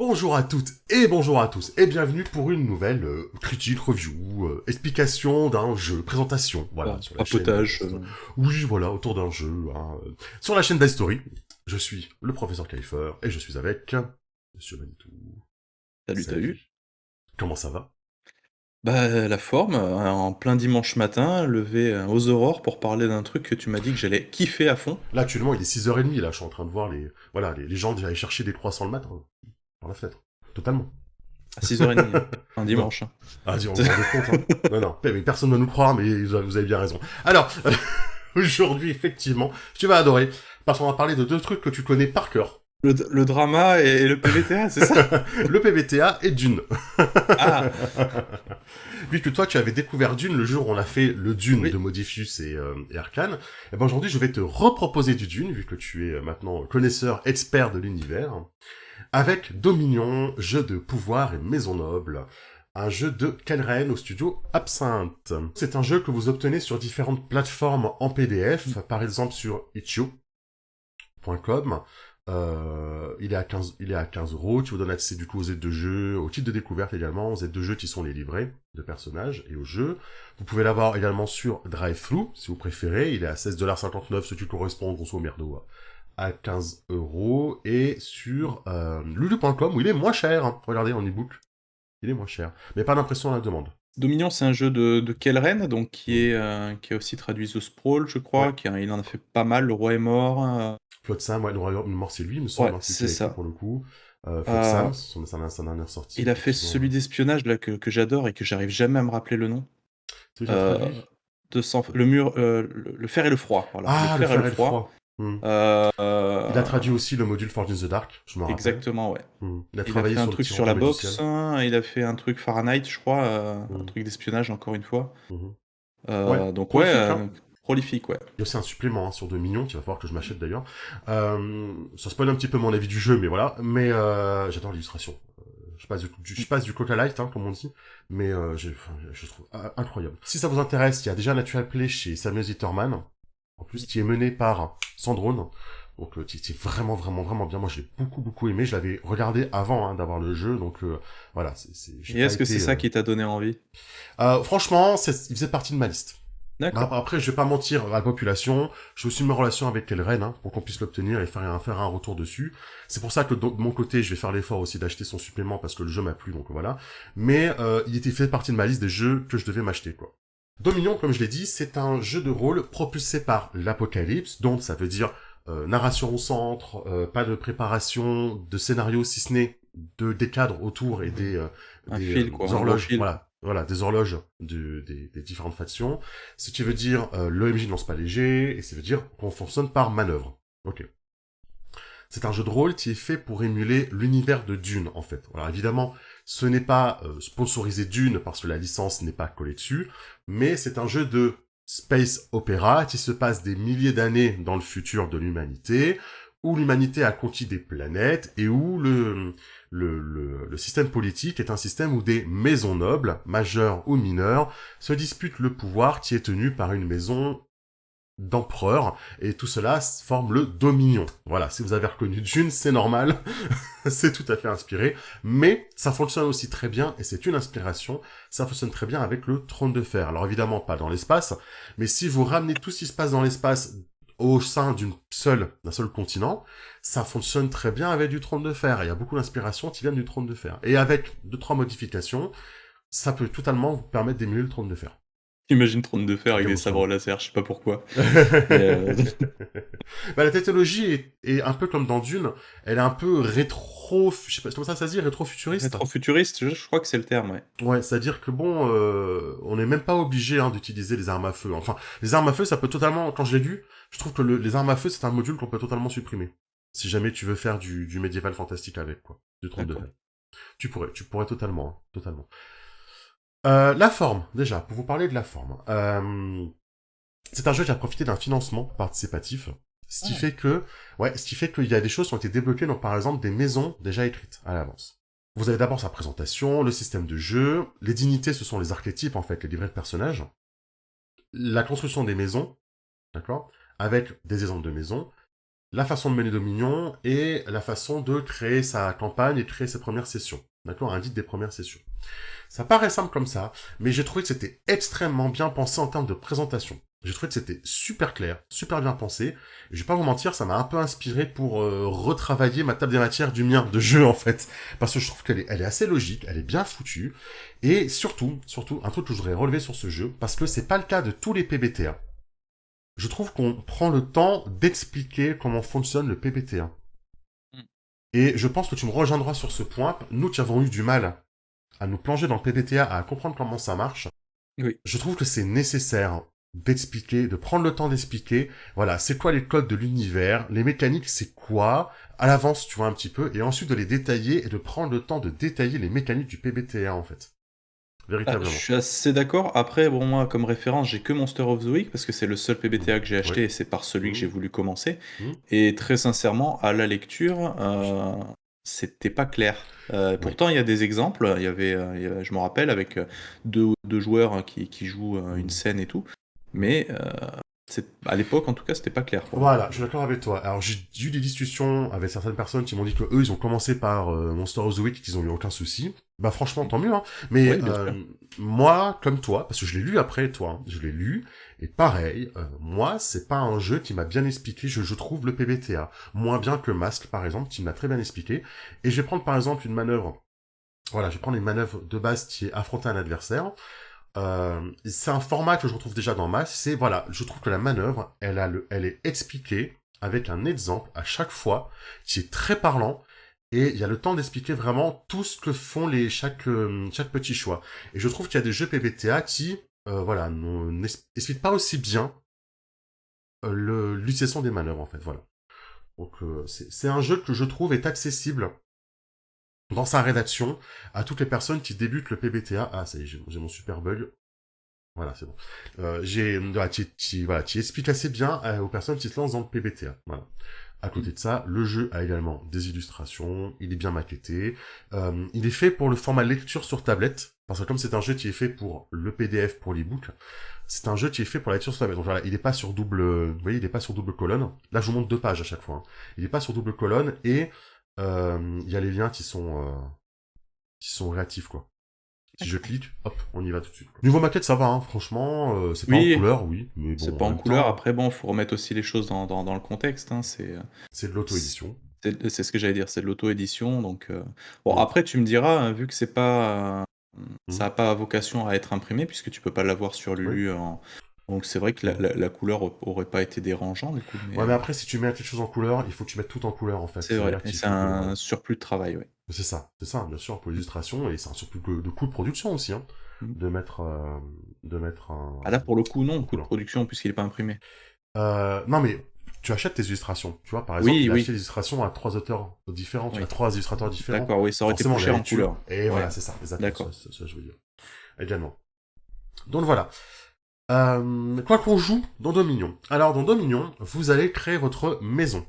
Bonjour à toutes et bonjour à tous et bienvenue pour une nouvelle critique, review, explication d'un jeu, présentation, voilà, Bon, sur la chaîne papotage. Oui, voilà, autour d'un jeu, hein, sur la chaîne d'History. Je suis le professeur Kaifer et je suis avec Monsieur Manitou. Salut, t'as eu? Salut. Comment ça va? Bah, la forme, en plein dimanche matin, levé aux aurores pour parler d'un truc que tu m'as dit que j'allais kiffer à fond. Là, actuellement, il est 6h30, là, je suis en train de voir les gens déjà aller chercher des croissants le matin, par la fenêtre. Totalement. À 6h30, hein. Un Non. dimanche, hein. Ah, dis, on vous rendez compte, hein. Non, non, mais personne ne va nous croire, mais vous avez bien raison. Alors, aujourd'hui, effectivement, tu vas adorer, parce qu'on va parler de deux trucs que tu connais par cœur. Le drama et le PBTA, c'est ça? Le PBTA et Dune. Ah, Vu que toi, tu avais découvert Dune le jour où on a fait le Dune de oui. Modifius et Arcane, et ben aujourd'hui, je vais te reproposer du Dune, vu que tu es maintenant connaisseur, expert de l'univers, avec Dominion, jeu de pouvoir et maison noble. Un jeu de Kelren au studio Absinthe. C'est un jeu que vous obtenez sur différentes plateformes en PDF, par exemple sur itch.com. Il est à 15 euros. Tu vous donnes accès du coup aux aides de jeu, aux titres de découverte également, aux aides de jeu qui sont les livrets de personnages et aux jeux. Vous pouvez l'avoir également sur DriveThru, si vous préférez. Il est à 16,59$, ce qui correspond grosso merdo à 15 euros. Et sur lulu.com, où il est moins cher. Hein. Regardez en ebook, il est moins cher. Mais pas d'impression à la demande. Dominion, c'est un jeu de Kelren, donc Mm. qui a aussi traduit The Sprawl, je Ouais. crois, il en a fait pas mal, Le Roi est mort. Flotsam, ouais, le Royaume mort, c'est lui, il me semble, Ouais, hein, celui qui c'est a écrit ça. pour le coup. Euh, Flotsam, sa dernière sortie, il a fait effectivement. celui d'espionnage là que j'adore et que j'arrive jamais à me rappeler le nom. Celui qui a Euh, traduit. le mur, le fer et le froid, voilà, le Ah, le fer et le fer et le froid. froid. Hmm. Euh, Il a traduit aussi le module Forge in the Dark, je me rappelle. exactement, ouais. Hmm. Il a Il a travaillé fait un sur le truc tyran sur du la boxe, magicien. hein, il a fait un truc Fahrenheit, je crois, un Hmm. truc d'espionnage encore une fois. Mhm. Ouais, Donc ouais, prolifique, hein. prolifique, ouais. Il y a aussi un supplément hein, sur Dominion, qu'il va falloir que je m'achète d'ailleurs. Ça spoil un petit peu mon avis du jeu, mais voilà. Mais j'adore l'illustration. Je passe du Coca Light, hein, comme on dit, mais je trouve incroyable. Si ça vous intéresse, il y a déjà Natural Play chez Samuel Zitterman, en plus qui est mené par Sandrone, donc qui est vraiment vraiment vraiment bien. Moi, je l'ai beaucoup beaucoup aimé. Je l'avais regardé avant hein, d'avoir le jeu, donc voilà. J'ai Et pas est-ce que c'est été. ça qui t'a donné envie? Franchement, il faisait partie de ma liste. Bah, D'accord. après, je vais pas mentir à la population. J'ai aussi mes relations avec Kelren, hein, pour qu'on puisse l'obtenir et faire un retour dessus. C'est pour ça que de mon côté, je vais faire l'effort aussi d'acheter son supplément parce que le jeu m'a plu, donc voilà. Mais il était fait partie de ma liste des jeux que je devais m'acheter, quoi. Dominion, comme je l'ai dit, c'est un jeu de rôle propulsé par l'Apocalypse, donc ça veut dire narration au centre, pas de préparation de scénario si ce n'est des cadres autour et Un des fil, quoi, un gros horloges, fil. voilà, des horloges des différentes factions. Ce qui veut dire le MJ ne lance pas léger, et ça veut dire qu'on fonctionne par manœuvre. Ok. C'est un jeu de rôle qui est fait pour émuler l'univers de Dune, en fait. Alors évidemment, ce n'est pas sponsorisé Dune parce que la licence n'est pas collée dessus, mais c'est un jeu de space opéra qui se passe des milliers d'années dans le futur de l'humanité, où l'humanité a conquis des planètes et où le système politique est un système où des maisons nobles, majeures ou mineures, se disputent le pouvoir qui est tenu par une maison d'empereur, et tout cela forme le Dominion. Voilà, si vous avez reconnu Dune, c'est normal, c'est tout à fait inspiré, mais ça fonctionne aussi très bien, et c'est une inspiration, ça fonctionne très bien avec le Trône de Fer. Alors évidemment, pas dans l'espace, mais si vous ramenez tout ce qui se passe dans l'espace au sein d'un seul continent, ça fonctionne très bien avec du Trône de Fer. Il y a beaucoup d'inspirations qui viennent du Trône de Fer. Et avec 2-3 modifications, ça peut totalement vous permettre d'émuler le Trône de Fer. Imagine Trône de fer avec Game des of Thrones. sabres laser, je sais pas pourquoi. Mais Bah, la technologie est un peu comme dans Dune, elle est un peu rétro, je sais pas comment ça se dit, rétro-futuriste. rétro-futuriste, je crois que c'est le terme, ouais. Ouais, c'est-à-dire que bon, on n'est même pas obligé hein, d'utiliser les armes à feu. Enfin, les armes à feu, ça peut totalement, quand je l'ai lu, je trouve que les armes à feu, c'est un module qu'on peut totalement supprimer. Si jamais tu veux faire du médiéval fantastique avec, quoi. Du trône de D'accord. fer. Tu pourrais totalement, hein, totalement. La forme, déjà, pour vous parler de la forme. C'est un jeu qui a profité d'un financement participatif, ce qui Ah. fait que, ouais, ce qui fait qu'il y a des choses qui ont été débloquées, donc par exemple des maisons déjà écrites à l'avance. Vous avez d'abord sa présentation, le système de jeu, les dignités, ce sont les archétypes en fait, les livrets de personnages, la construction des maisons, d'accord, avec des exemples de maisons, la façon de mener Dominion et la façon de créer sa campagne et de créer ses premières sessions. D'accord, un guide des premières sessions. Ça paraît simple comme ça, mais j'ai trouvé que c'était extrêmement bien pensé en termes de présentation. J'ai trouvé que c'était super clair, super bien pensé. Et je vais pas vous mentir, ça m'a un peu inspiré pour retravailler ma table des matières du mien de jeu en fait, parce que je trouve elle est assez logique, elle est bien foutue, et surtout, un truc que je voudrais relever sur ce jeu, parce que c'est pas le cas de tous les PBTA. Je trouve qu'on prend le temps d'expliquer comment fonctionne le PBTA. Mm. Et je pense que tu me rejoindras sur ce point. Nous qui avons eu du mal à nous plonger dans le PBTA, à comprendre comment ça marche, Oui. je trouve que c'est nécessaire d'expliquer, de prendre le temps d'expliquer, voilà, c'est quoi les codes de l'univers, les mécaniques, c'est quoi, à l'avance, tu vois, un petit peu, et ensuite de les détailler et de prendre le temps de détailler les mécaniques du PBTA, en fait. Je Véritablement. suis assez d'accord. Après, bon, moi, comme référence, j'ai que Monster of the Week parce que c'est le seul PBTA que j'ai Oui. acheté et c'est par celui que j'ai Mmh. voulu commencer. Mmh. Et très sincèrement, à la lecture, c'était pas clair. Oui. Pourtant, il y a des exemples. Je me rappelle, avec deux joueurs qui jouent une Mmh. scène et tout. Mais à l'époque, en tout cas, c'était pas clair pour moi. Voilà, je suis d'accord avec toi. Alors j'ai eu des discussions avec certaines personnes qui m'ont dit que eux ils ont commencé par Monster of the Week, qu'ils ont eu aucun souci. Bah franchement tant mieux hein. Mais Oui, bien sûr. moi comme toi, parce que je l'ai lu après toi, hein, je l'ai lu et pareil, moi c'est pas un jeu qui m'a bien expliqué. Je trouve le PBTA moins bien que Mask par exemple, qui m'a très bien expliqué. Et je vais prendre par exemple une manœuvre. Voilà, je vais prendre une manœuvre de base qui est affronter un adversaire. C'est un format que je retrouve déjà dans Mass. C'est voilà, je trouve que la manœuvre, elle est expliquée avec un exemple à chaque fois qui est très parlant et il y a le temps d'expliquer vraiment tout ce que font chaque petit choix. Et je trouve qu'il y a des jeux PBTA qui voilà n'expliquent pas aussi bien l'utilisation des manœuvres en fait. Voilà. Donc c'est un jeu que je trouve est accessible dans sa rédaction à toutes les personnes qui débutent le PBTA. Ah ça y est, j'ai mon super bug. Voilà, c'est bon. Voilà, tu expliques assez bien aux personnes qui se lancent dans le PBTA. Voilà. À côté de ça, le jeu a également des illustrations, il est bien maquetté, il est fait pour le format lecture sur tablette, parce que comme c'est un jeu qui est fait pour le PDF, pour l'ebook, c'est un jeu qui est fait pour la lecture sur tablette. Donc voilà, il est pas sur vous voyez, il est pas sur double colonne. Là, je vous montre 2 pages à chaque fois. Hein. Il est pas sur double colonne et il y a les liens qui sont réactifs quoi. Si je clique, hop, on y va tout de suite. Niveau maquette, ça va, hein, franchement, c'est pas en Oui, couleur, oui, mais c'est bon, pas en en même couleur. temps, Après, bon, faut remettre aussi les choses dans le contexte. Hein. c'est de l'auto-édition. C'est ce que j'allais dire, c'est de l'auto-édition. Donc, bon, Mm. après, tu me diras, vu que c'est pas, Mm. ça a pas vocation à être imprimé, puisque tu peux pas l'avoir sur Oui. Lulu. Donc, c'est vrai que Mm. la couleur aurait pas été dérangeant, du coup. Ouais, Mais mais après, si tu mets quelque chose en couleur, il faut que tu mettes tout en couleur, en fait. c'est Ça veut vrai, dire et qu'il c'est faut que, un voilà. surplus de travail, oui. C'est ça, bien sûr, pour l'illustration, et c'est un surplus de coût de production aussi, hein, Mm. de mettre Ah là, pour le coup, non, en coût de couleur. production, puisqu'il est pas imprimé. Non, mais tu achètes tes illustrations. Tu vois, par exemple, Oui, il a acheté oui, des illustrations à 3 auteurs différents, tu oui. as 3 illustrateurs différents. D'accord, oui, ça aurait été Forcément, plus la cher en lecture, couleur. et Ouais, voilà, c'est ça, exactement, d'accord. ça, je veux dire. Également. Donc voilà. Quoi qu'on joue dans Dominion. Alors, dans Dominion, vous allez créer votre maison.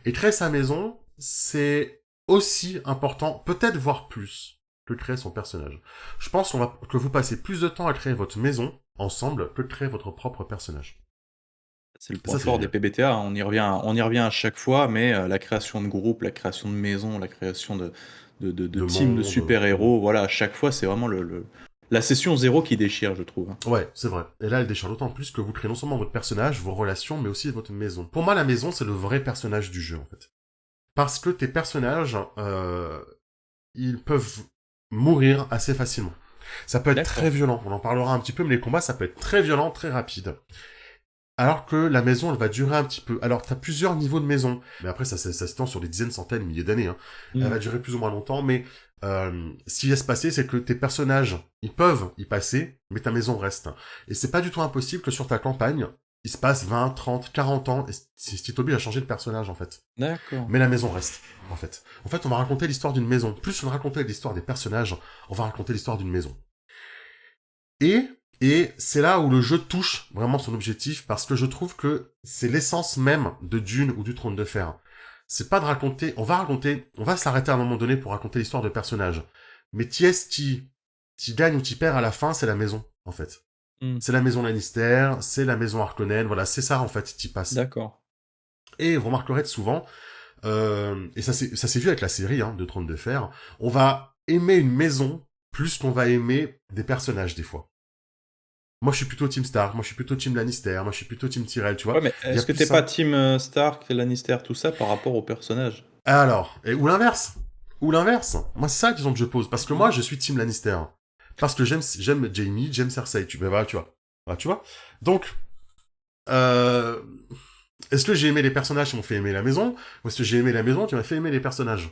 Et créer sa maison, c'est aussi important, peut-être voire plus, que de créer son personnage. Je pense que vous passez plus de temps à créer votre maison ensemble que de créer votre propre personnage. C'est le Et point ça, c'est fort des génial. PBTA, hein, on y revient à chaque fois, mais la création de groupe, la création de maison, la création de De teams de monde. super-héros, voilà, à chaque fois, c'est vraiment la session zéro qui déchire, je trouve. Hein. Ouais, c'est vrai. Et là, elle déchire d'autant plus que vous créez non seulement votre personnage, vos relations, mais aussi votre maison. Pour moi, la maison, c'est le vrai personnage du jeu, en fait. Parce que tes personnages, ils peuvent mourir assez facilement. Ça peut être très D'accord. violent, on en parlera un petit peu, mais les combats, ça peut être très violent, très rapide. Alors que la maison, elle va durer un petit peu. Alors, t'as plusieurs niveaux de maison. Mais après, ça s'étend sur des dizaines, centaines, milliers d'années. Hein. Elle Mm. va durer plus ou moins longtemps, mais ce qui va se passer, c'est que tes personnages, ils peuvent y passer, mais ta maison reste. Et c'est pas du tout impossible que sur ta campagne, il se passe 20, 30, 40 ans, et c'est ce qui t'oblige à changer de personnage, en fait. D'accord. Mais la maison reste, en fait. En fait, on va raconter l'histoire d'une maison. Plus on va raconter l'histoire des personnages, on va raconter l'histoire d'une maison. Et, et c'est là où le jeu touche vraiment son objectif, parce que je trouve que c'est l'essence même de Dune ou du Trône de Fer. C'est pas de raconter, on va s'arrêter à un moment donné pour raconter l'histoire de personnages. Mais qui est-ce qui gagne ou qui perd à la fin, c'est la maison, en fait. Mm. C'est la maison Lannister, c'est la maison Harkonnen, voilà, c'est ça, en fait, qui passe. D'accord. Et vous remarquerez souvent, et ça s'est vu avec la série hein, de Trône de Fer, on va aimer une maison plus qu'on va aimer des personnages des fois. Moi, je suis plutôt Team Stark, moi, je suis plutôt Team Lannister, moi, je suis plutôt Team Tyrell, tu vois. Ouais, mais Il y a est-ce que plus t'es pas ça. team Stark, Lannister, tout ça par rapport au personnage? Alors, ou l'inverse. Ou l'inverse. Moi, c'est ça la question que je pose. Parce que moi, je suis Team Lannister. Parce que j'aime Jaime, j'aime Cersei. Ben voilà, tu vois. Voilà, tu vois. Donc, euh, est-ce que j'ai aimé les personnages qui m'ont fait aimer la maison, ou est-ce que j'ai aimé la maison qui m'a fait aimer les personnages?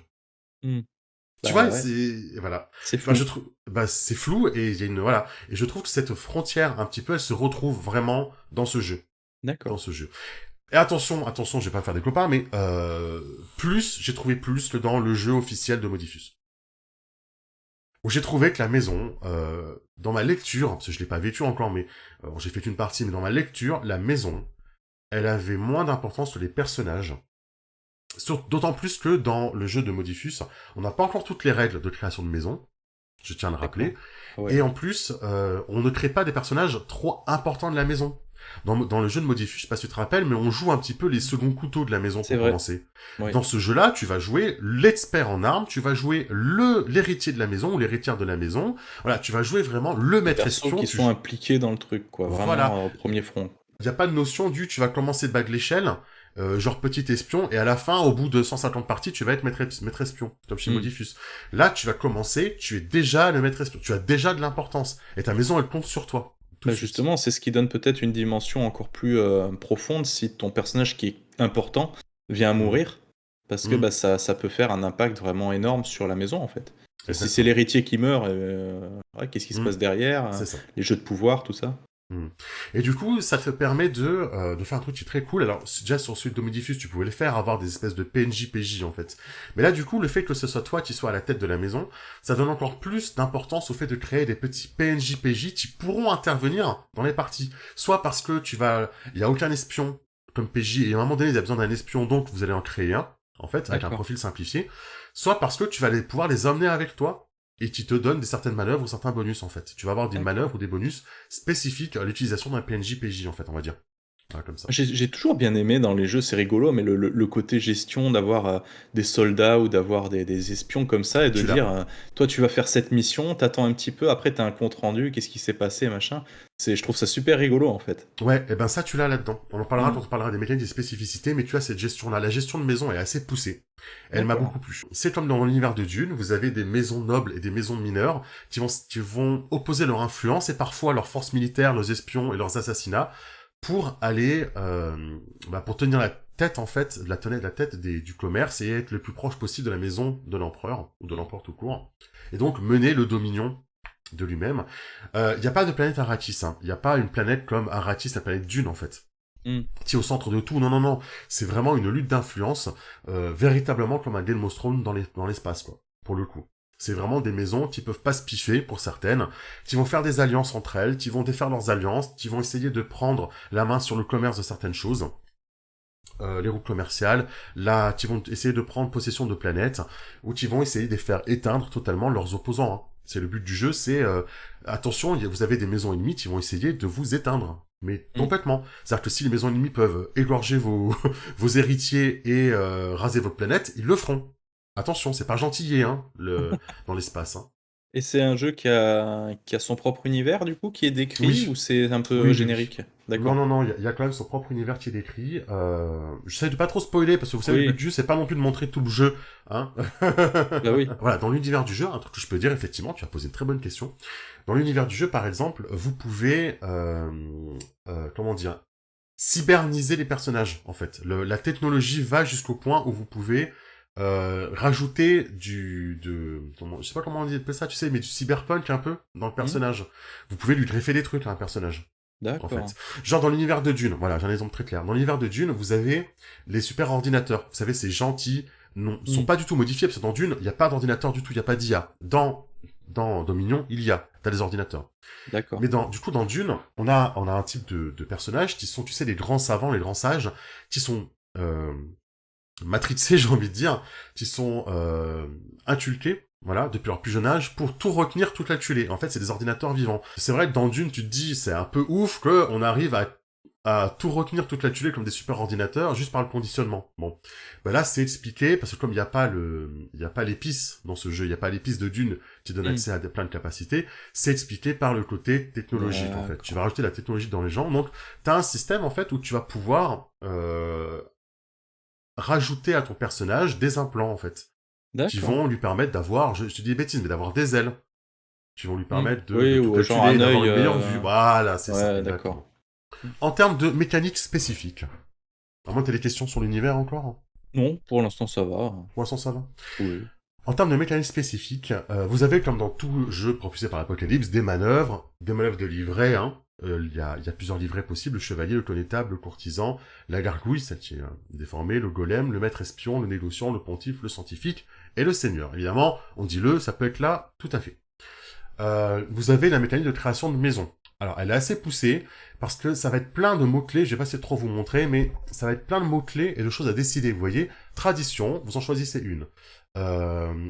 Hmm. Tu vois, Bah ouais, voilà. c'est Bah, flou. c'est flou et il y a voilà. Et je trouve que cette frontière, un petit peu, elle se retrouve vraiment dans ce jeu. Dans D'accord. ce jeu. Et attention, je vais pas faire des copains, mais j'ai trouvé plus que dans le jeu officiel de Modifus. Où j'ai trouvé que la maison, dans ma lecture, parce que je l'ai pas vécu encore, mais j'ai fait une partie, mais dans ma lecture, la maison, elle avait moins d'importance que les personnages. D'autant plus que dans le jeu de Modifus, on n'a pas encore toutes les règles de création de maison, je tiens à le D'accord. rappeler, Ouais. et en plus, on ne crée pas des personnages trop importants de la maison. Dans le jeu de Modifus, je sais pas si tu te rappelles, mais on joue un petit peu les seconds couteaux de la maison C'est pour vrai. commencer. Oui. Dans ce jeu-là, tu vas jouer l'expert en armes, tu vas jouer l'héritier de la maison ou l'héritière de la maison. Voilà, tu vas jouer vraiment le Les maître persos espion. qui sont impliqués dans le truc, quoi. Voilà, Vraiment au premier front. il n'y a pas de notion tu vas commencer bas de l'échelle, genre petit espion, et à la fin, au bout de 150 parties, tu vas être maître espion, comme chez Hmm. Modifus. Là, tu vas commencer, tu es déjà le maître espion, tu as déjà de l'importance, et ta maison, elle compte sur toi, tout de Bah suite. justement, c'est ce qui donne peut-être une dimension encore plus profonde si ton personnage qui est important vient à Mm. mourir. Parce que Mm. bah, ça peut faire un impact vraiment énorme sur la maison, en fait. Si c'est Exactement. l'héritier qui meurt, ouais, qu'est-ce qui se Mm. passe derrière? C'est ça. Les jeux de pouvoir, tout ça. Hmm. Et du coup, ça te permet de faire un truc qui est très cool. Alors, déjà sur celui de Domidifus, tu pouvais le faire, avoir des espèces de PNJ, PJ en fait. Mais là, du coup, le fait que ce soit toi qui sois à la tête de la maison, ça donne encore plus d'importance au fait de créer des petits PNJ, PJ qui pourront intervenir dans les parties. Soit parce que il y a aucun espion comme PJ, et à un moment donné, il y a besoin d'un espion, donc vous allez en créer un, en fait, avec un D'accord. profil simplifié. Soit parce que tu vas pouvoir les emmener avec toi, et qui te donnent des certaines manœuvres ou certains bonus en fait. Tu vas avoir des D'accord. manœuvres ou des bonus spécifiques à l'utilisation d'un PNJ PJ en fait, on va dire. Voilà, comme ça. J'ai toujours bien aimé dans les jeux, c'est rigolo, mais le côté gestion, d'avoir des soldats ou d'avoir des espions comme ça, et de Tu dire, l'as. toi tu vas faire cette mission, t'attends un petit peu, après t'as un compte rendu, qu'est-ce qui s'est passé, machin. Je trouve ça super rigolo en fait. Ouais, et ben ça tu l'as là-dedans. On en parlera Hmm. quand on parlera des mécaniques et des spécificités, mais tu as cette gestion-là. La gestion de maison est assez poussée. Elle m'a D'accord. beaucoup plu. C'est comme dans l'univers de Dune, vous avez des maisons nobles et des maisons mineures qui vont opposer leur influence et parfois leurs forces militaires, leurs espions et leurs assassinats pour aller, pour tenir la tête en fait, la tête du commerce et être le plus proche possible de la maison de l'empereur ou de l'empereur tout court, et donc mener le dominion de lui-même. Il n'y a pas de planète Arrakis, hein. Il n'y a pas une planète comme Arrakis, la planète Dune en fait, Hmm. qui est au centre de tout. Non, non, non. C'est vraiment une lutte d'influence, véritablement comme un Game of Thrones dans l'espace, quoi, pour le coup. C'est vraiment des maisons qui peuvent pas se piffer, pour certaines, qui vont faire des alliances entre elles, qui vont défaire leurs alliances, qui vont essayer de prendre la main sur le commerce de certaines choses, les routes commerciales, là, qui vont essayer de prendre possession de planètes, ou qui vont essayer de faire éteindre totalement leurs opposants, hein. C'est le but du jeu, c'est attention, vous avez des maisons ennemies qui vont essayer de vous éteindre, mais Hmm. complètement. C'est-à-dire que si les maisons ennemies peuvent égorger vos vos héritiers et raser votre planète, ils le feront. Attention, c'est pas gentillet, hein, dans l'espace, hein. Et c'est un jeu qui a son propre univers, du coup, qui est décrit, Oui, ou c'est un peu oui, oui, oui. générique? Non, D'accord. non, non, il y a quand même son propre univers qui est décrit. J'essaie de pas trop spoiler, parce que vous savez, le but Oui, du jeu, c'est pas non plus de montrer tout le jeu, hein. bah oui. Voilà, dans l'univers du jeu, un truc que je peux dire, effectivement, tu as posé une très bonne question. Dans l'univers du jeu, par exemple, vous pouvez, comment dire, cyberniser les personnages, en fait. La technologie va jusqu'au point où vous pouvez rajouter je sais pas comment on dit ça, tu sais, mais du cyberpunk un peu dans le Hmm. personnage. Vous pouvez lui greffer des trucs à un personnage, en D'accord. fait. Genre dans l'univers de Dune, voilà, j'ai un exemple très clair. Dans l'univers de Dune, vous avez les super ordinateurs. Vous savez, ces gens qui sont Hmm. pas du tout modifiés, parce que dans Dune, il n'y a pas d'ordinateur du tout, il n'y a pas d'IA. Dans Dominion, il y a. T'as des ordinateurs. D'accord. Mais du coup, dans Dune, on a un type de personnages qui sont, tu sais, les grands savants, les grands sages, qui sont matrixés, j'ai envie de dire, qui sont inculqués, voilà, depuis leur plus jeune âge, pour tout retenir, tout calculer. En fait, c'est des ordinateurs vivants. C'est vrai que dans Dune, tu te dis, c'est un peu ouf qu'on arrive à tout retenir, toute la tuile comme des super ordinateurs juste par le conditionnement. Bon, bah là c'est expliqué parce que comme il y a pas l'épice dans ce jeu, il y a pas l'épice de Dune qui donne Hmm. accès à plein de capacités, c'est expliqué par le côté technologique en fait. Tu vas D'accord. rajouter la technologie dans les gens, donc t'as un système en fait où tu vas pouvoir rajouter à ton personnage des implants en fait, qui D'accord. vont lui permettre d'avoir, je te dis des bêtises, mais d'avoir des ailes, qui vont lui Hmm. permettre de Oui, tout ou genre calculer, un d'avoir œil. une meilleure vue. Voilà, c'est ça, Ouais, d'accord. exactement. En termes de mécanique spécifique, à moins que t'aies des questions sur l'univers encore, hein. Non, pour l'instant ça va. Pour l'instant, ça va. Oui. En termes de mécanique spécifique, vous avez, comme dans tout jeu propulsé par l'Apocalypse, des manœuvres de livrets, hein. Il y a plusieurs livrets possibles, le chevalier, le connétable, le courtisan, la gargouille, celle qui est déformée, le golem, le maître espion, le négociant, le pontife, le scientifique et le seigneur. Évidemment, on dit ça peut être là, tout à fait. Vous avez la mécanique de création de maison. Alors, elle est assez poussée, parce que ça va être plein de mots-clés, je vais pas essayer de trop vous montrer, mais ça va être plein de mots-clés et de choses à décider. Vous voyez, tradition, vous en choisissez une.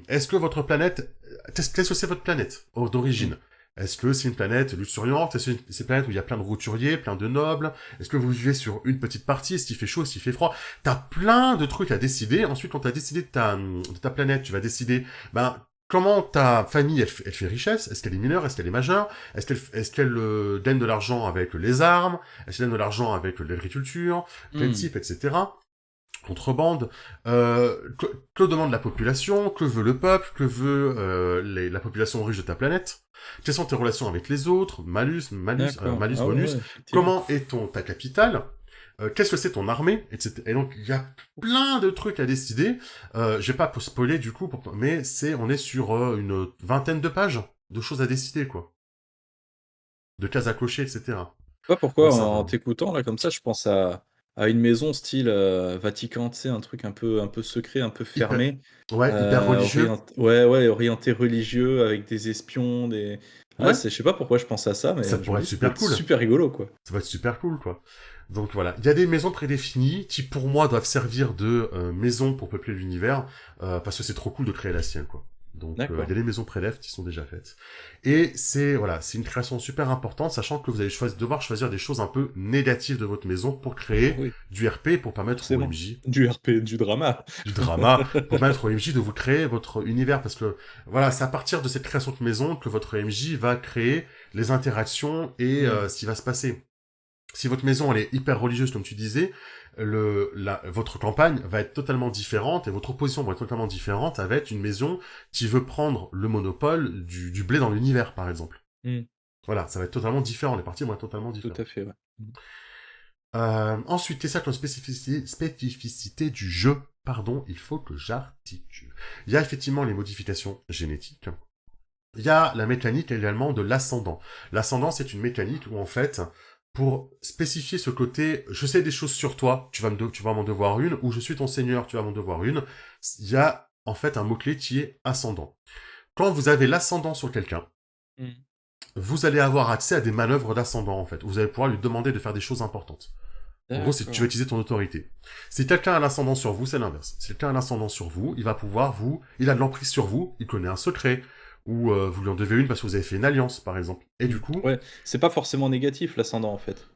Est-ce que votre planète... Qu'est-ce que c'est votre planète d'origine? Est-ce que c'est une planète luxuriante? Est-ce que c'est une planète où il y a plein de roturiers, plein de nobles? Est-ce que vous vivez sur une petite partie? Est-ce qu'il fait chaud? Est-ce qu'il fait froid? T'as plein de trucs à décider. Ensuite, quand t'as décidé de ta planète, tu vas décider, ben, comment ta famille, elle fait richesse? Est-ce qu'elle est mineure? Est-ce qu'elle est majeure? Est-ce qu'elle gagne de l'argent avec les armes? Est-ce qu'elle gagne de l'argent avec l'agriculture? Quel Hmm. type, etc. Contrebande, que demande la population, que veut le peuple, que veut la population riche de ta planète, quelles sont tes relations avec les autres, D'accord. malus, Ah ouais, ouais, bonus, effectivement. comment est ta capitale, qu'est-ce que c'est ton armée, etc. Et donc il y a plein de trucs à décider. Je vais pas spoiler du coup, mais on est sur une vingtaine de pages de choses à décider, quoi, de cases à cocher, etc. Ouais, Donc pourquoi ça en va. t'écoutant là comme ça, je pense à une maison style, Vatican, tu sais, un truc un peu secret, un peu Hyper, fermé, ouais, hyper religieux. orienté religieux avec des espions, des Ouais, c'est je sais pas pourquoi je pense à ça, ça mais je me pourrait être dis ça peut super être cool. super rigolo, quoi. Ça va être super cool, quoi. Donc voilà, il y a des maisons prédéfinies qui, pour moi, doivent servir de maison pour peupler l'univers, parce que c'est trop cool de créer la sienne, quoi. Donc il y D'accord. a des maisons prédéf qui sont déjà faites. Et c'est une création super importante, sachant que vous allez devoir choisir des choses un peu négatives de votre maison pour Ah créer oui, du RP, pour permettre au forcément. MJ Du RP, du drama. du drama, pour permettre au MJ de vous créer votre univers, parce que voilà, c'est à partir de cette création de maison que votre MJ va créer les interactions et Mmh. ce qui va se passer. Si votre maison elle est hyper religieuse comme tu disais, votre campagne va être totalement différente et votre opposition va être totalement différente avec une maison qui veut prendre le monopole du blé dans l'univers, par exemple. Mmh. Voilà, ça va être totalement différent, les parties vont être totalement Tout différentes. à fait, ouais. Mmh. Ensuite, qu'est-ce que la spécificité du jeu? Pardon, il faut que j'articule. Il y a effectivement les modifications génétiques. Il y a la mécanique également de l'ascendant. L'ascendant, c'est une mécanique où en fait, pour spécifier ce côté, je sais des choses sur toi, tu vas m'en devoir une, ou je suis ton seigneur, tu vas m'en devoir une, il y a en fait un mot-clé qui est ascendant. Quand vous avez l'ascendant sur quelqu'un, Mmh. vous allez avoir accès à des manœuvres d'ascendant en fait. Vous allez pouvoir lui demander de faire des choses importantes. En gros, c'est que tu vas D'accord. utiliser ton autorité. Si quelqu'un a l'ascendant sur vous, c'est l'inverse. Si quelqu'un a l'ascendant sur vous, il va pouvoir il a de l'emprise sur vous, il connaît un secret, ou vous lui en devez une parce que vous avez fait une alliance, par exemple. Et Mmh. du coup, Ouais, c'est pas forcément négatif l'ascendant, en fait.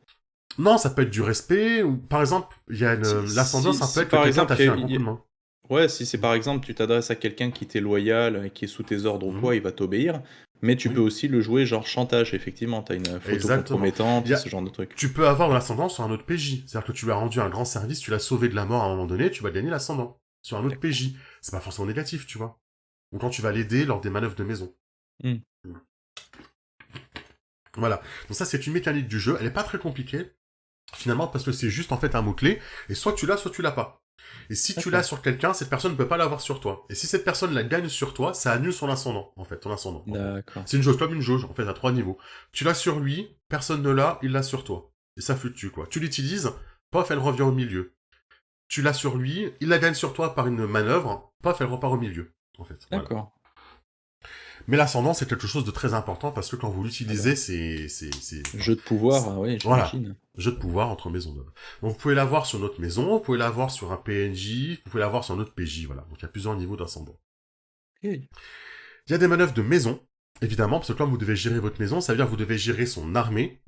non, ça peut être du respect, ou par exemple, il y a l'ascendant, ça peut Si être que par quelqu'un exemple, t'a fait un gros coup de main. ouais, si c'est par exemple, tu t'adresses à quelqu'un qui t'est loyal, qui est sous tes ordres ou Mhm. quoi, il va t'obéir, mais tu peux Oui, aussi le jouer genre chantage, effectivement, tu as une photo exactement. Il compromettante, y a, ce genre de truc. tu peux avoir l'ascendant sur un autre PJ. C'est-à-dire que tu lui as rendu un grand service, tu l'as sauvé de la mort à un moment donné, tu vas gagner l'ascendant sur un autre D'accord. PJ. C'est pas forcément négatif, tu vois. Ou quand tu vas l'aider lors des manœuvres de maison. Mmh. Voilà. Donc ça, c'est une mécanique du jeu. Elle est pas très compliquée, finalement, parce que c'est juste en fait un mot-clé, et soit tu l'as pas. Et si tu l'as D'accord. sur quelqu'un, cette personne ne peut pas l'avoir sur toi. Et si cette personne la gagne sur toi, ça annule son ascendant, en fait, ton ascendant, en gros. D'accord. C'est une jauge, comme une jauge, en fait, à 3 niveaux. Tu l'as sur lui, personne ne l'a, il l'a sur toi. Et ça fluctue, quoi. Tu l'utilises, pof, elle revient au milieu. Tu l'as sur lui, il la gagne sur toi par une manœuvre, pof, elle repart au milieu, en fait. Voilà. D'accord. Mais l'ascendant, c'est quelque chose de très important parce que quand vous Ah l'utilisez, bah, enfin, jeu de pouvoir, ah ouais, voilà. j'imagine. Jeu de pouvoir entre maisons nobles. Donc vous pouvez l'avoir sur notre maison, vous pouvez l'avoir sur un PNJ, vous pouvez l'avoir sur notre PJ, voilà. Donc il y a plusieurs niveaux d'ascendant. OK. Il y a des manœuvres de maison, évidemment, parce que comme vous devez gérer votre maison, ça veut dire que vous devez gérer son armée,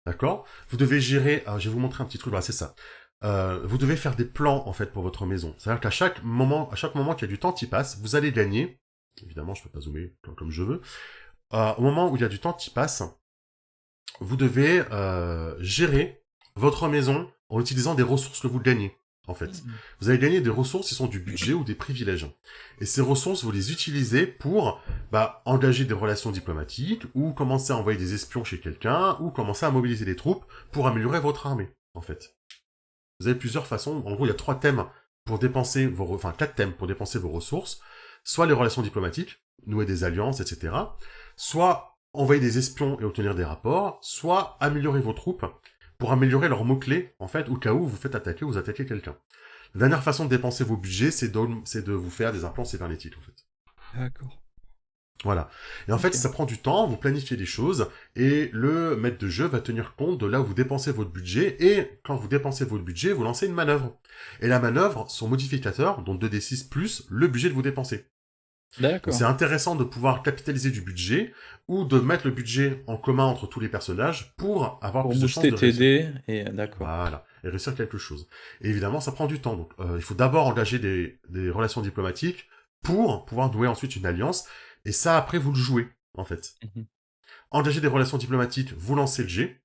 D'accord? Vous devez gérer, je vais vous montrer un petit truc, voilà, c'est ça. Vous devez faire des plans, en fait, pour votre maison. C'est-à-dire qu'à chaque moment qu'il y a du temps qui passe, vous allez gagner, évidemment, je peux pas zoomer comme je veux, au moment où il y a du temps qui passe, vous devez gérer votre maison en utilisant des ressources que vous gagnez, en fait. Vous allez gagner des ressources qui sont du budget ou des privilèges. Et ces ressources, vous les utilisez pour engager des relations diplomatiques, ou commencer à envoyer des espions chez quelqu'un, ou commencer à mobiliser des troupes pour améliorer votre armée, en fait. Vous avez plusieurs façons. En gros, il y a 4 thèmes pour dépenser vos ressources. Soit les relations diplomatiques, nouer des alliances, etc. Soit envoyer des espions et obtenir des rapports. Soit améliorer vos troupes pour améliorer leurs mots-clés, en fait, au cas où vous faites attaquer ou vous attaquez quelqu'un. La dernière façon de dépenser vos budgets, c'est de vous faire des implants cybernétiques, en fait. D'accord. Voilà. Et en fait, ça prend du temps, vous planifiez des choses, et le maître de jeu va tenir compte de là où vous dépensez votre budget, et quand vous dépensez votre budget, vous lancez une manœuvre. Et la manœuvre, son modificateur, donc 2d6 plus le budget que vous dépensez. D'accord. C'est intéressant de pouvoir capitaliser du budget, ou de mettre le budget en commun entre tous les personnages, pour avoir plus de chances de réussir. Booster TD, et d'accord. Voilà, et réussir quelque chose. Et évidemment, ça prend du temps, donc il faut d'abord engager des relations diplomatiques, pour pouvoir nouer ensuite une alliance, et ça, après, vous le jouez, en fait. Engager des relations diplomatiques, vous lancez le G.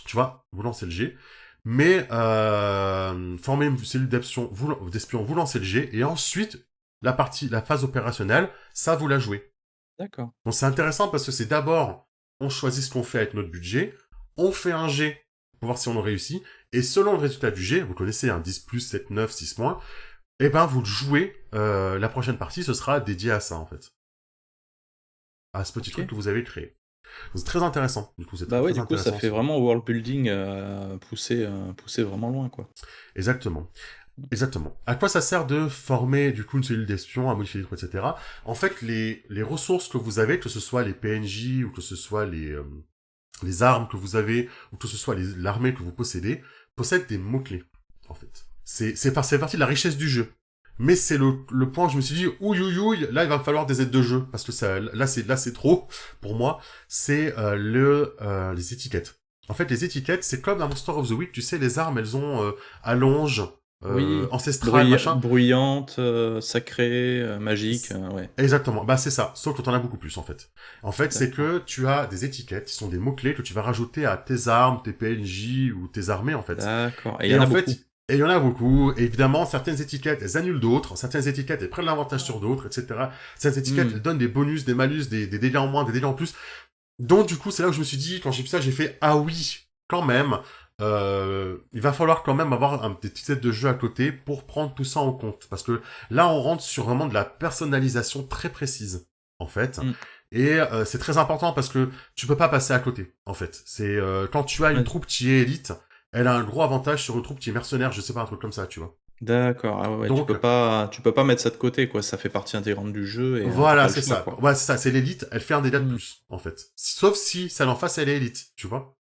Tu vois, vous lancez le G. Mais former une cellule d'espion, vous lancez le G. Et ensuite, la phase opérationnelle, ça, vous la jouez. D'accord. Donc c'est intéressant parce que c'est d'abord, on choisit ce qu'on fait avec notre budget. On fait un G pour voir si on le réussit. Et selon le résultat du G, vous connaissez un 10 plus, 7, 9, 6 moins. Et ben, vous le jouez. La prochaine partie, ce sera dédié à ça, en fait. À ce petit truc que vous avez créé. C'est très intéressant, du coup, c'est Bah très, ouais, très du coup, ça intéressant. fait vraiment world building poussé vraiment loin, quoi. Exactement. Exactement. À quoi ça sert de former, du coup, une cellule d'espion, à modifier les trucs, etc. En fait, les ressources que vous avez, que ce soit les PNJ, ou que ce soit les armes que vous avez, ou que ce soit l'armée que vous possédez, possèdent des mots-clés, en fait. C'est partie de la richesse du jeu. Mais c'est le point où je me suis dit, ouïe, là, il va me falloir des aides de jeu, parce que ça, là, c'est trop, pour moi. C'est les étiquettes. En fait, les étiquettes, c'est comme dans Monster of the Week, tu sais, les armes, elles ont allonge, Oui, ancestrale, machin. bruyante, sacrée, magique, ouais. Exactement, bah c'est ça, sauf que t'en as beaucoup plus en fait. En fait, c'est D'accord. que tu as des étiquettes qui sont des mots-clés que tu vas rajouter à tes armes, tes PNJ ou tes armées en fait. D'accord. Et il y Et en a en fait, beaucoup. et il y en a beaucoup. Et évidemment, certaines étiquettes, elles annulent d'autres. Certaines étiquettes, elles prennent l'avantage sur d'autres, etc. Certaines étiquettes, elles donnent des bonus, des malus, des dégâts en moins, des dégâts en plus. Donc, du coup, c'est là où je me suis dit, quand j'ai vu ça, j'ai fait, ah oui, quand même, il va falloir quand même avoir des petites aides de jeu à côté pour prendre tout ça en compte. Parce que là, on rentre sur vraiment de la personnalisation très précise, en fait. Et c'est très important parce que tu peux pas passer à côté, en fait. C'est quand tu as une troupe qui est élite, elle a un gros avantage sur une troupe qui est mercenaire, je sais pas, un truc comme ça, tu vois. D'accord. Ah ouais, Donc, tu peux pas mettre ça de côté, quoi. Ça fait partie intégrante du jeu et t'as voilà, pas le c'est choix, ça. quoi. Ouais, c'est ça, c'est l'élite, elle fait un dégât de plus, en fait. Sauf si celle en face, elle est élite, tu vois.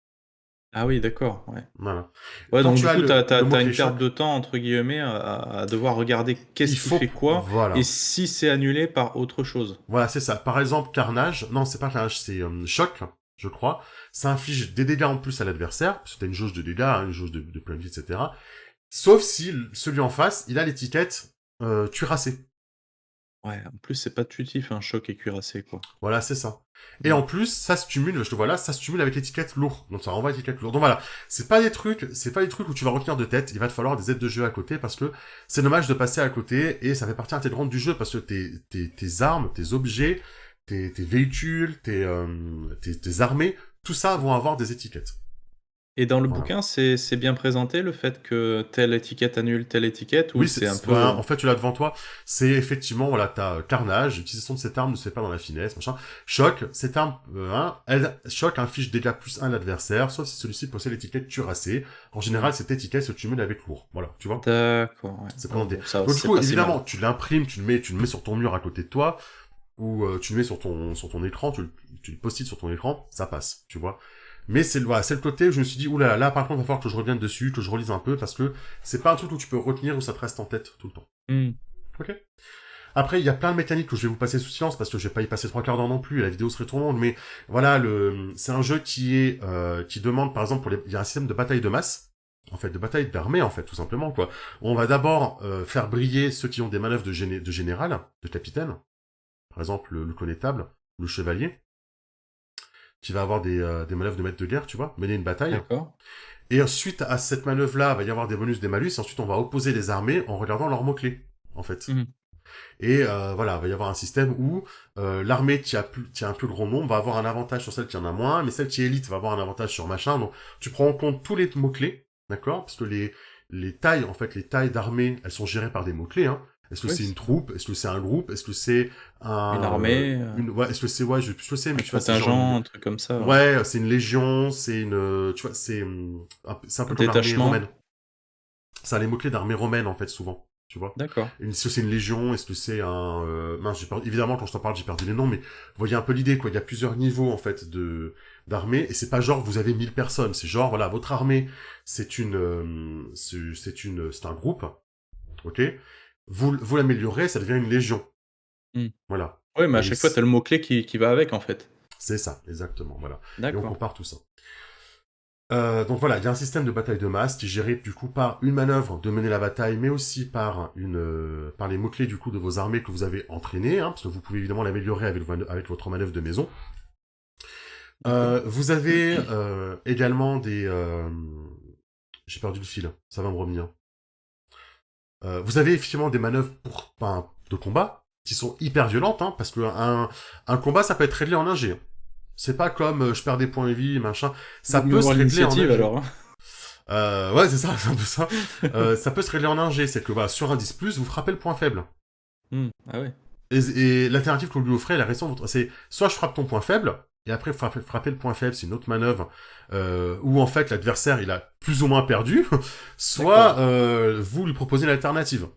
Ah oui, d'accord, ouais. Voilà. Ouais, Quand donc tu du as coup, t'as le une mot-clé perte choc, de temps, entre guillemets, à devoir regarder qu'est-ce il qui faut... fait quoi, et Voilà. si c'est annulé par autre chose. Voilà, c'est ça. Par exemple, Carnage, non, c'est pas Carnage, c'est Choc, je crois. Ça inflige des dégâts en plus à l'adversaire, parce que t'as une jauge de dégâts, une jauge de plein de vie, etc. Sauf si celui en face, il a l'étiquette cuirassé. Ouais, en plus, c'est pas tuitif, un choc et cuirassé, quoi. Voilà, c'est ça. Et en plus, ça se cumule, je te vois là, ça se cumule avec l'étiquette lourd. Donc ça renvoie à l'étiquette lourd. Donc voilà, c'est pas des trucs où tu vas retenir de tête. Il va te falloir des aides de jeu à côté parce que c'est dommage de passer à côté et ça fait partie intégrante du jeu parce que tes armes, tes objets, tes véhicules, tes armées, tout ça vont avoir des étiquettes. Et dans le Voilà. bouquin, c'est bien présenté, le fait que telle étiquette annule telle étiquette, ou Oui, c'est un peu... voilà, en fait, tu l'as devant toi. C'est effectivement, voilà, t'as Carnage, l'utilisation de cette arme ne se fait pas dans la finesse, machin. Choc, cette arme, Choc inflige dégâts plus 1 à l'adversaire, sauf si celui-ci possède l'étiquette cuirassée. En général, cette étiquette se cumule avec lourd. Voilà, tu vois. D'accord, ouais. C'est Ouais, présenté. bon, ça, Donc, du c'est coup, pas si évidemment, mal. tu l'imprimes, tu le mets sur ton mur à côté de toi, ou tu le mets sur ton écran, tu le post-it sur ton écran, ça passe, tu vois. Mais c'est le côté où je me suis dit, oulala, là, par contre, il va falloir que je revienne dessus, que je relise un peu, parce que c'est pas un truc où tu peux retenir, où ça te reste en tête tout le temps. Ok. Après, il y a plein de mécaniques que je vais vous passer sous silence parce que je vais pas y passer 3 quarts d'heure non plus, et la vidéo serait trop longue, mais voilà, c'est un jeu qui demande, par exemple, il y a un système de bataille de masse, en fait, de bataille d'armée, en fait, tout simplement, quoi. On va d'abord faire briller ceux qui ont des manœuvres de général, de capitaine, par exemple, le connétable, le chevalier, qui va avoir des manœuvres de maître de guerre, tu vois, mener une bataille. D'accord. Et ensuite, à cette manœuvre-là, il va y avoir des bonus, des malus, et ensuite on va opposer les armées en regardant leurs mots-clés, en fait. Mhm. Et voilà, il va y avoir un système où l'armée qui a un plus gros nombre va avoir un avantage sur celle qui en a moins, mais celle qui est élite va avoir un avantage sur machin. Donc tu prends en compte tous les mots-clés, d'accord? Parce que les tailles, en fait, les tailles d'armée, elles sont gérées par des mots-clés, hein. Est-ce que Oui, c'est une troupe? Est-ce que c'est un groupe? Est-ce que c'est une un... armée, ouais, est-ce que c'est... Ouais, je sais plus ce que c'est, un mais tu vois, c'est genre contingent, un truc comme ça, ouais. Ouais, c'est une légion, c'est une... tu vois, c'est un Un peu comme l'armée détachement. romaine. Ça a les mots-clés d'armée romaine, en fait, souvent. Tu vois. D'accord. Est-ce que c'est une légion? Est-ce que c'est un... mince, évidemment, quand je t'en parle, j'ai perdu les noms, mais vous voyez un peu l'idée, quoi. Il y a plusieurs niveaux, en fait, d'armée, et c'est pas genre, vous avez 1000 personnes. C'est genre, voilà, votre armée, c'est un groupe, ok? Vous l'améliorez, ça devient une légion. Hmm. Voilà. Oui, mais à Et chaque fois, t'as le mot-clé qui va avec, en fait. c'est ça, exactement, voilà. Et on D'accord. compare tout ça. Donc voilà, il y a un système de bataille de masse qui est géré du coup par une manœuvre de mener la bataille, mais aussi par les mots-clés du coup de vos armées que vous avez entraînées, hein, parce que vous pouvez évidemment l'améliorer avec votre manœuvre de maison. D'accord. Vous avez également j'ai perdu le fil, ça va me revenir. Vous avez effectivement des manœuvres de combat qui sont hyper violentes, hein, parce que un combat ça peut être réglé en un G, hein. C'est pas comme je perds des points de vie, machin. Ça Vaut mieux peut se avoir régler en un l'initiative, G. alors, hein. Ouais, c'est ça, c'est un peu ça. Ça peut se régler en un G, c'est que voilà, sur un 10+, vous frappez le point faible. Hmm. Ah ouais. Et l'alternative que vous lui offrez, la raison, c'est soit je frappe ton point faible, et après frapper le point faible, c'est une autre manœuvre, où en fait l'adversaire il a plus ou moins perdu, D'accord. soit vous lui proposez une alternative.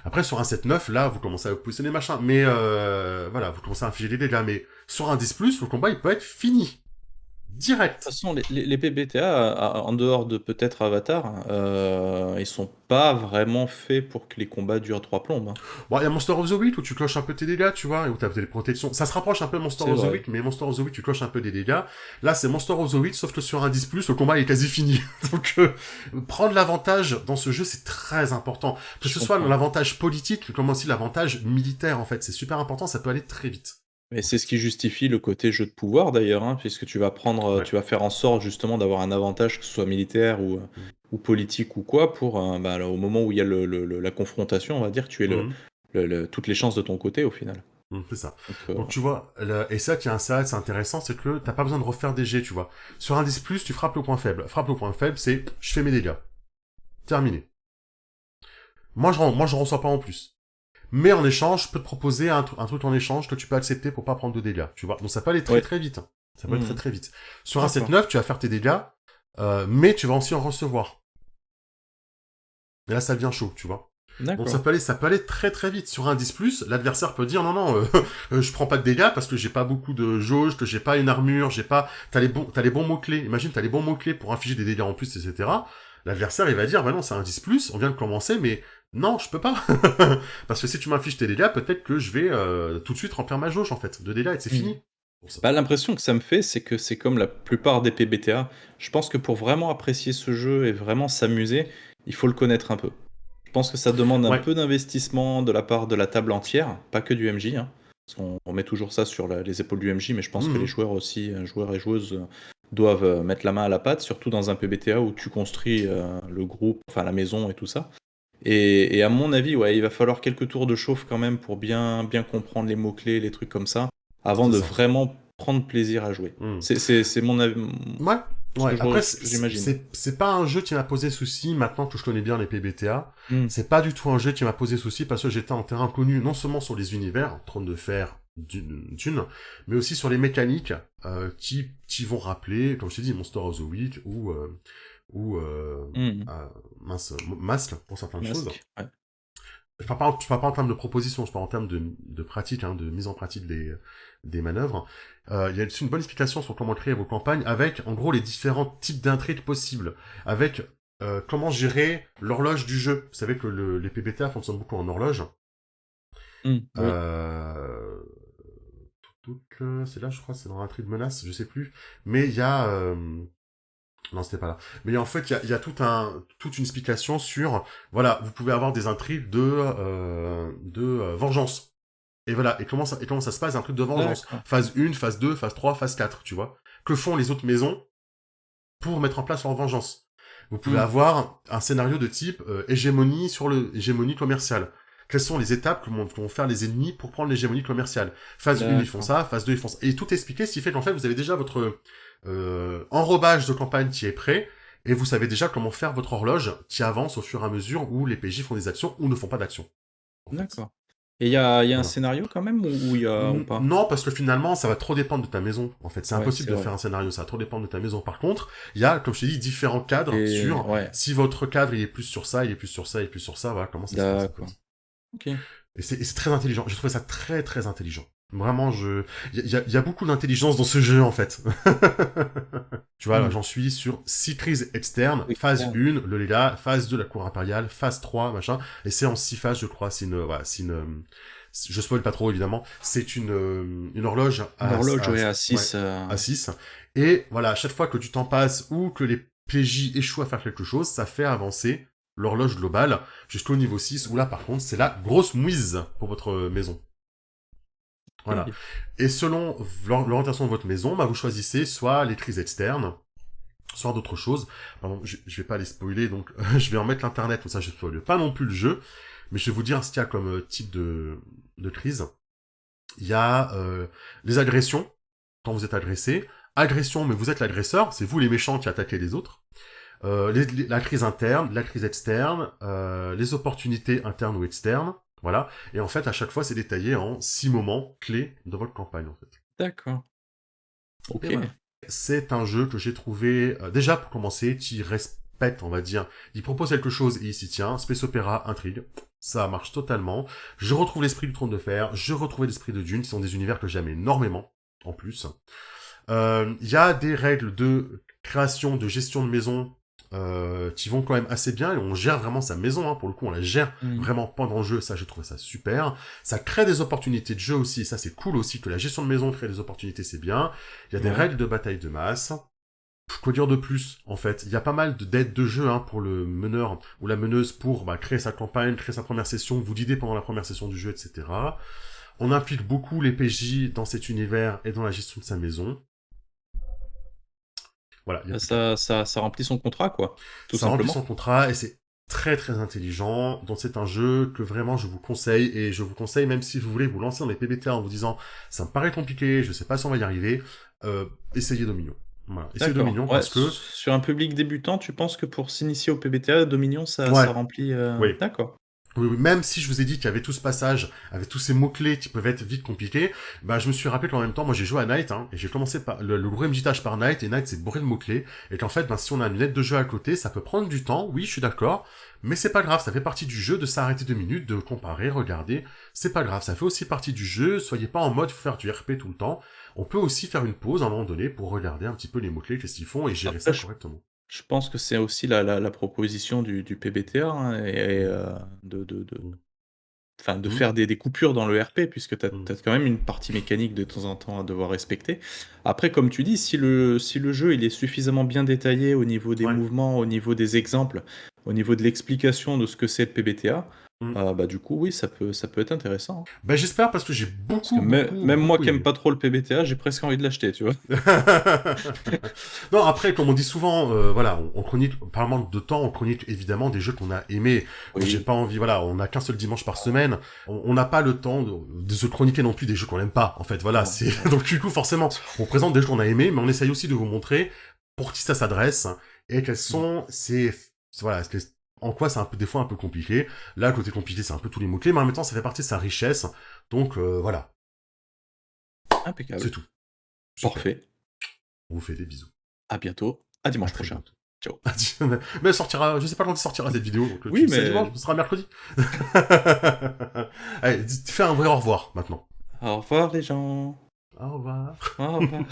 Après sur un 7-9, là vous commencez à vous positionner machin, mais voilà, vous commencez à infliger des dégâts, mais sur un 10+, le combat il peut être fini. De toute Direct. façon, les PBTA, en dehors de peut-être Avatar, ils sont pas vraiment faits pour que les combats durent 3 plombes, hein. Bon, il y a Monster of the Week où tu cloches un peu tes dégâts, tu vois, et où t'as des protections. Ça se rapproche un peu de Monster C'est of the vrai. Week, mais Monster of the Week, tu cloches un peu des dégâts. Là, c'est Monster of the Week, sauf que sur un 10+, le combat est quasi fini. Donc, prendre l'avantage dans ce jeu, c'est très important. Que Je ce soit comprends. l'avantage politique, comme aussi l'avantage militaire, en fait. C'est super important, ça peut aller très vite. Mais c'est ce qui justifie le côté jeu de pouvoir d'ailleurs, hein, puisque tu vas prendre, Ouais. tu vas faire en sorte justement d'avoir un avantage, que ce soit militaire Mm. ou politique ou quoi, pour, bah, au moment où il y a la confrontation, on va dire, tu aies Mhm. toutes les chances de ton côté au final. C'est ça. Donc, Donc tu vois, et ça qui est c'est intéressant, c'est que t'as pas besoin de refaire des jets, tu vois. Sur un 10+, tu frappes le point faible. Frappe le point faible, c'est je fais mes dégâts. Terminé. Moi, je reçois pas en plus. Mais en échange, je peux te proposer un truc en échange que tu peux accepter pour pas prendre de dégâts, tu vois. Donc ça peut aller très ouais. très vite, hein. Ça peut aller très Mmh. très vite. Sur un D'accord. 7-9, tu vas faire tes dégâts, mais tu vas aussi en recevoir. Et là, ça devient chaud, tu vois. Donc D'accord. ça peut aller très très vite. Sur un 10+, l'adversaire peut dire non, non, je prends pas de dégâts parce que j'ai pas beaucoup de jauge, que j'ai pas une armure, j'ai pas... t'as les bons mots-clés. Imagine, t'as les bons mots-clés pour infliger des dégâts en plus, etc. L'adversaire, il va dire, bah non, c'est un 10+, on vient de commencer, mais non, je peux pas. Parce que si tu m'infliges tes dégâts, peut-être que je vais tout de suite remplir ma jauge, en fait, de dégâts, et c'est Mmh. fini. Bon, ça. Bah, l'impression que ça me fait, c'est que c'est comme la plupart des PBTA. Je pense que pour vraiment apprécier ce jeu et vraiment s'amuser, il faut le connaître un peu. Je pense que ça demande un Ouais. peu d'investissement de la part de la table entière, pas que du MJ, hein, parce qu'on met toujours ça sur les épaules du MJ, mais je pense que les Mhm. joueurs aussi, joueurs et joueuses, doivent mettre la main à la pâte, surtout dans un PBTA où tu construis le groupe, enfin la maison et tout ça. Et à mon avis, ouais, il va falloir quelques tours de chauffe quand même pour bien comprendre les mots-clés, les trucs comme ça, avant C'est de ça. vraiment prendre plaisir à jouer. Mhm. C'est mon avis, Ouais. ce Ouais. Après, ce que j'imagine. c'est pas un jeu qui m'a posé souci maintenant que je connais bien les PBTA. Hmm, C'est pas du tout un jeu qui m'a posé souci parce que j'étais en terrain connu non seulement sur les univers, Trône de Fer, Dune, mais aussi sur les mécaniques qui vont rappeler, comme je t'ai dit, Monster of the Week ou hmm. Mask pour certaines choses. Masque, ouais. Je parle pas en termes de proposition, je parle en termes de pratique, hein, de mise en pratique des manœuvres. Il y a aussi une bonne explication sur comment créer vos campagnes avec, en gros, les différents types d'intrigues possibles. Avec comment gérer l'horloge du jeu. Vous savez que les PBTA fonctionnent beaucoup en horloge. Oui. Euh... C'est là, je crois, c'est dans un tri de menace, je sais plus. Mais il y a... Non, c'était pas là. Mais en fait, il y a toute une explication sur... Voilà, vous pouvez avoir des intrigues de vengeance. Et voilà, et comment ça se passe, un truc de vengeance. D'accord. Phase 1, phase 2, phase 3, phase 4, tu vois. Que font les autres maisons pour mettre en place leur vengeance? Vous pouvez Hmm. avoir un scénario de type hégémonie commerciale. Quelles sont les étapes que vont faire les ennemis pour prendre l'hégémonie commerciale? Phase 1, ils font D'accord. ça, phase 2, ils font ça. Et tout est expliqué, ce qui fait qu'en fait, vous avez déjà votre enrobage de campagne qui est prêt, et vous savez déjà comment faire votre horloge qui avance au fur et à mesure où les PJ font des actions ou ne font pas d'actions, en fait. D'accord. Et il y a un Voilà. scénario quand même ou ou pas? Non, parce que finalement, ça va trop dépendre de ta maison. En fait, c'est Ouais, impossible c'est de vrai. faire un scénario. Ça va trop dépendre de ta maison. Par contre, il y a, comme je t'ai dit, différents cadres Et sur ouais, si votre cadre il est plus sur ça, il est plus sur ça, il est plus sur ça. Voilà comment ça se passe en d'accord. fait. OK. Et c'est très intelligent. J'ai trouvé ça très très intelligent. Vraiment, il y a beaucoup d'intelligence dans ce jeu en fait. Tu vois, là, Mmh. j'en suis sur 6 crises externes. Phase Externe. 1, le légat. Phase 2, la cour impériale. Phase 3, machin. Et c'est en 6 phases, je crois. Je spoil pas trop, évidemment. C'est une horloge Une horloge, ouais, à ouais, 6. à 6. Et voilà, à chaque fois que tu t'en passes ou que les PJ échouent à faire quelque chose, ça fait avancer l'horloge globale jusqu'au niveau 6, où là, par contre, c'est la grosse mouise pour votre maison. Voilà. OK. Et selon l'orientation de votre maison, bah, vous choisissez soit les crises externes, soit d'autres choses. Pardon, je vais pas les spoiler, donc je vais en mettre l'internet, comme ça je ne spoil pas non plus le jeu. Mais je vais vous dire ce qu'il y a comme type de crise. Il y a les agressions, quand vous êtes agressé. Agression, mais vous êtes l'agresseur, c'est vous les méchants qui attaquez les autres. La crise interne, la crise externe, les opportunités internes ou externes. Voilà. Et en fait, à chaque fois, c'est détaillé en 6 moments clés de votre campagne, en fait. D'accord. Et OK. voilà. C'est un jeu que j'ai trouvé, déjà pour commencer, qui respecte, on va dire. Il propose quelque chose et il s'y tient. Space Opera, intrigue. Ça marche totalement. Je retrouve l'esprit du Trône de Fer. Je retrouvais l'esprit de Dune, qui sont des univers que j'aime énormément, en plus. Il y a des règles de création, de gestion de maison qui vont quand même assez bien et on gère vraiment sa maison, hein. Pour le coup on la gère Mmh. vraiment pendant le jeu, ça j'ai trouvé ça super. Ça crée des opportunités de jeu aussi, et ça c'est cool aussi que la gestion de maison crée des opportunités, c'est bien. Il y a des Ouais. règles de bataille de masse. Quoi dire de plus, en fait? Il y a pas mal d'aides de jeu, hein, pour le meneur ou la meneuse pour créer sa campagne, créer sa première session, vous guider pendant la première session du jeu, etc. On implique beaucoup les PJ dans cet univers et dans la gestion de sa maison. Voilà, il y a plus qu'à. Ça remplit son contrat, quoi, tout Ça remplit son simplement. contrat et c'est très très intelligent. Donc c'est un jeu que vraiment je vous conseille et je vous conseille même si vous voulez vous lancer dans les PBTA en vous disant ça me paraît compliqué, je sais pas si on va y arriver, essayez Dominion. Voilà, essayez D'accord. Dominion Ouais, parce que sur un public débutant, tu penses que pour s'initier au PBTA, Dominion, ouais, ça remplit, oui. d'accord. Oui, oui, même si je vous ai dit qu'il y avait tout ce passage, avec tous ces mots-clés qui peuvent être vite compliqués, bah, je me suis rappelé qu'en même temps, moi, j'ai joué à Night, hein, et j'ai commencé par le gros MJ par Night, et Night, c'est bourré de mots-clés, et qu'en fait, ben, si on a une aide de jeu à côté, ça peut prendre du temps, oui, je suis d'accord, mais c'est pas grave, ça fait partie du jeu de s'arrêter 2 minutes, de comparer, regarder, c'est pas grave, ça fait aussi partie du jeu, soyez pas en mode faire du RP tout le temps, on peut aussi faire une pause à un moment donné pour regarder un petit peu les mots-clés, qu'est-ce qu'ils font, et gérer Après, ça correctement. je pense que c'est aussi la proposition du PBTA, hein, et Mm, de mm, enfin, de mm, faire des coupures dans le RP puisque tu as mm. quand même une partie mécanique de temps en temps à devoir respecter. Après, comme tu dis, si le jeu il est suffisamment bien détaillé au niveau des Ouais. mouvements, au niveau des exemples, au niveau de l'explication de ce que c'est le PBTA, Mm. bah, du coup, oui, ça peut être intéressant, hein. Ben, j'espère parce que j'ai Parce que beaucoup, beaucoup, même moi beaucoup qui aime aimé. pas trop le PBTA, j'ai presque envie de l'acheter, tu vois? Non, après, comme on dit souvent, voilà, on chronique, par manque de temps, on chronique évidemment des jeux qu'on a aimés. J'ai Oui, pas envie, voilà, on n'a qu'un seul dimanche par semaine. On n'a pas le temps de se chroniquer non plus des jeux qu'on n'aime pas. En fait, voilà, non, c'est donc du coup forcément, on présente des jeux qu'on a aimés, mais on essaye aussi de vous montrer pour qui ça s'adresse et quels mmh, sont voilà, en quoi c'est un peu des fois un peu compliqué. Là, le côté compliqué, c'est un peu tous les mots clés, mais en même temps, ça fait partie de sa richesse. Donc voilà, c'est impeccable. tout. Super. Parfait. On vous fait des bisous. À bientôt. À À dimanche très prochain. bientôt. Ciao. Mais elle sortira, je sais pas quand sortira cette vidéo, donc Oui, c'est mais dimanche, ce sera mercredi. Allez, fais un vrai au revoir maintenant. au revoir les gens. Au revoir. Au revoir.